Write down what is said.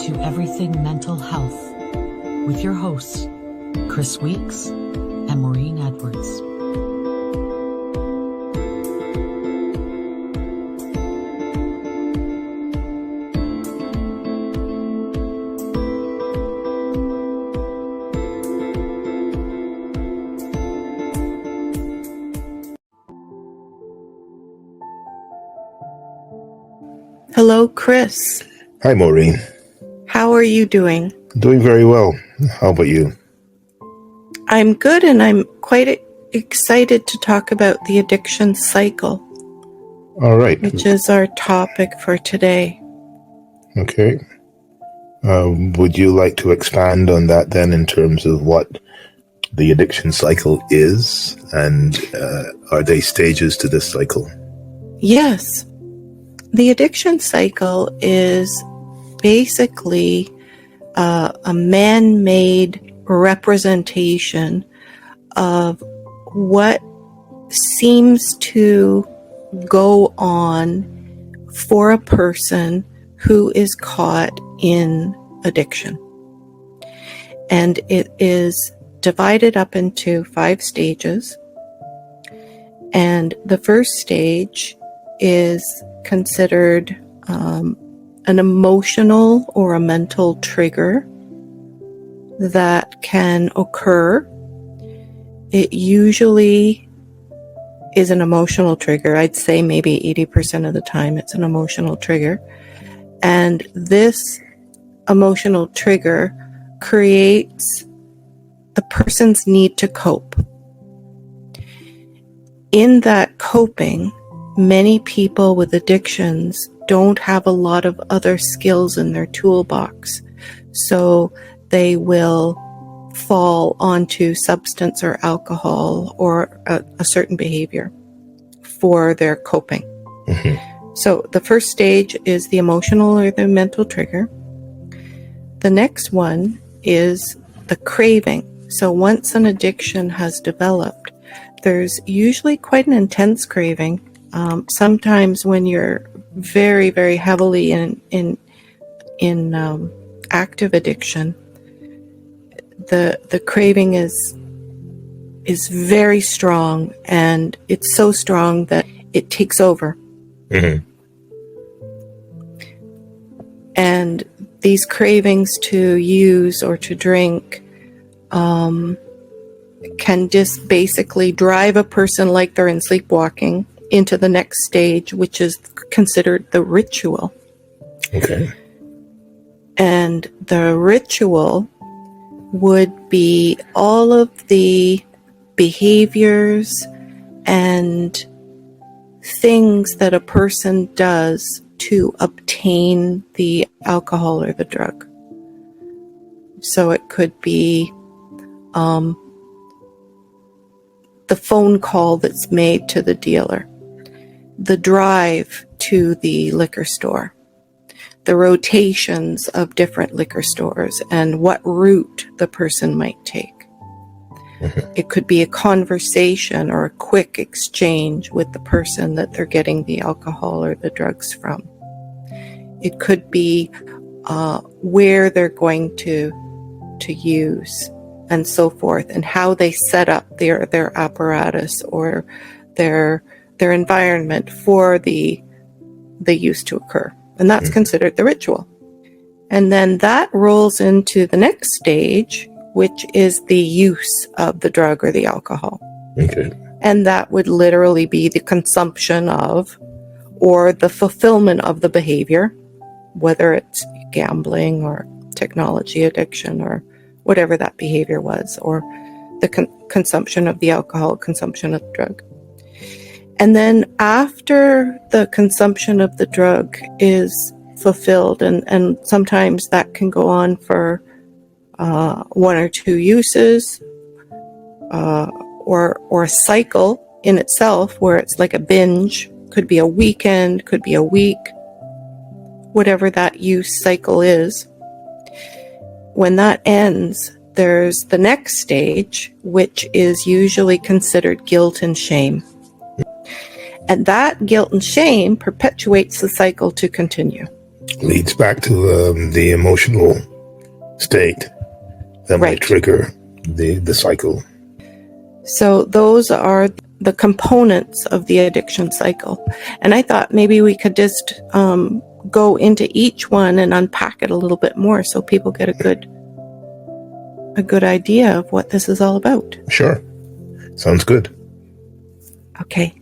to Everything Mental Health with your hosts, Chris Weeks and Maureen Edwards. Hello, Chris. Hi, Maureen. How are you doing? Doing very well. How about you? I'm good, and I'm quite excited to talk about the addiction cycle, All right. which is our topic for today. Okay. Would you like to expand on that then in terms of what the addiction cycle is, and are there stages to this cycle? Yes. The addiction cycle is basically a man-made representation of what seems to go on for a person who is caught in addiction. And it is divided up into 5 stages. And the first stage is considered an emotional or a mental trigger that can occur. It usually is an emotional trigger. I'd say maybe 80% of the time it's an emotional trigger. And this emotional trigger creates the person's need to cope. In that coping, many people with addictions don't have a lot of other skills in their toolbox. So they will fall onto substance or alcohol or a certain behavior for their coping. Mm-hmm. So the first stage is the emotional or the mental trigger. The next one is the craving. So once an addiction has developed, there's usually quite an intense craving. Sometimes when you're very, very heavily in active addiction, the craving is very strong, and it's so strong that it takes over. Mm-hmm. And these cravings to use or to drink can just basically drive a person like they're in sleepwalking into the next stage, which is considered the ritual. Okay. And the ritual would be all of the behaviors and things that a person does to obtain the alcohol or the drug. So it could be the phone call that's made to the dealer, the drive to the liquor store, the rotations of different liquor stores, and what route the person might take. Mm-hmm. It could be a conversation or a quick exchange with the person that they're getting the alcohol or the drugs from. It could be where they're going to use, and so forth, and how they set up their apparatus or their environment for the use to occur. And that's considered the ritual. And then that rolls into the next stage, which is the use of the drug or the alcohol. Okay. And that would literally be the consumption of or the fulfillment of the behavior, whether it's gambling or technology addiction or whatever that behavior was, or the consumption of the alcohol, consumption of the drug. And then after the consumption of the drug is fulfilled, and sometimes that can go on for 1 or 2 uses, or a cycle in itself where it's like a binge, could be a weekend, could be a week, whatever that use cycle is. When that ends, there's the next stage, which is usually considered guilt and shame. And that guilt and shame perpetuates the cycle to continue. leads back to the emotional state that might Right. trigger the cycle. So those are the components of the addiction cycle. And I thought maybe we could just go into each one and unpack it a little bit more so people get a good idea of what this is all about. Sure. Sounds good. Okay.